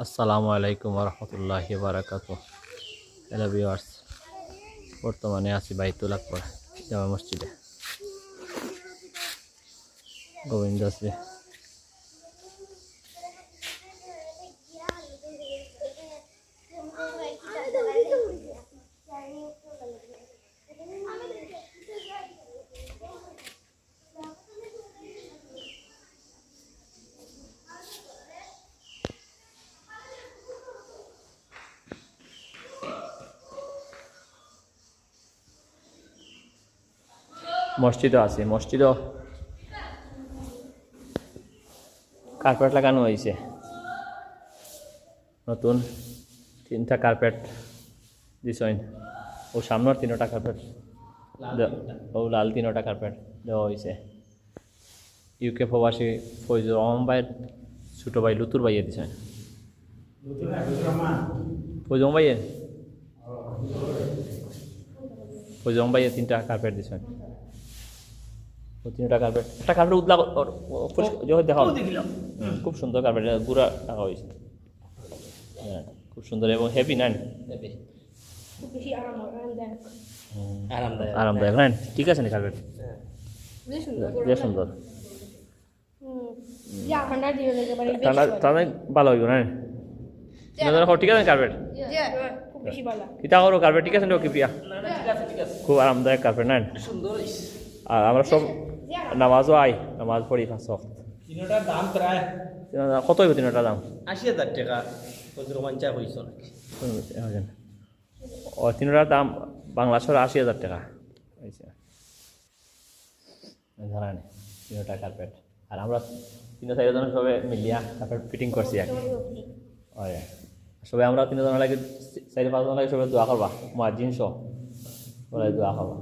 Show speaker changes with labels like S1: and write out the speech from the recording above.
S1: আসসালামু আলাইকুম রহমতুল্লাহি বারাকাতু। হ্যালো ভিউয়ার্স, বর্তমানে আছি বাইতুল আকবর জামা মসজিদে। গোবিন্দ আছে। মসজিদও আছে, মসজিদও কার্পেট লাগানো হয়েছে। নতুন 3টা কার্পেট দিছেন। ও সামনের 3টা কার্পেট, ও লাল 3টা কার্পেট দেওয়া হয়েছে। ইউকে প্রবাসী ফৈজুর রহমান ভাইয়ের ছোটো ভাই লুতুর ভাইয়ে দিছেন। ফৈজুর ভাইয়ে ফৈজুর ভাইয়ে 3টা কার্পেট দিছেন। ও 3টা কার্পেট, একটা কার্পেট উদলা দেখা খুব সুন্দর কার্পেট, গুড়া টাকা হয়েছে। হ্যাঁ, খুব সুন্দর এবং হেভি নেন, আরামদায়ক নেন। ঠিক আছে নি কার্পেট, বেশ সুন্দর। ঠান্ডা ঠান্ডা ভালো হইব না? ঠিক আছে কার্পেট, কিতা করো কার্পেট ঠিক আছে কি প্রিয়া? খুব আরামদায়ক কার্পেট নেন। আর আমরা সব নামাজও নামাজ পড়ি 5 ওয়াক্ত।
S2: তিনটার দাম প্রায়
S1: কত হইব 3টার দাম?
S2: 80,000 টাকা। রোমাঞ্চা হয়েছ
S1: ও 3টার দাম বাংলাদেশের 80,000 টাকা হয়েছে। জানানি 3টা কার্পেট, আর আমরা 3-4জন সবাই মিলিয়া কার্পেট ফিটিং করছি আর কি। সবাই আমরা 3জন লাগে 4-5জন লাগে সবাই দোয়া করবা, মুয়াজ্জিন সহ দোয়া করবা।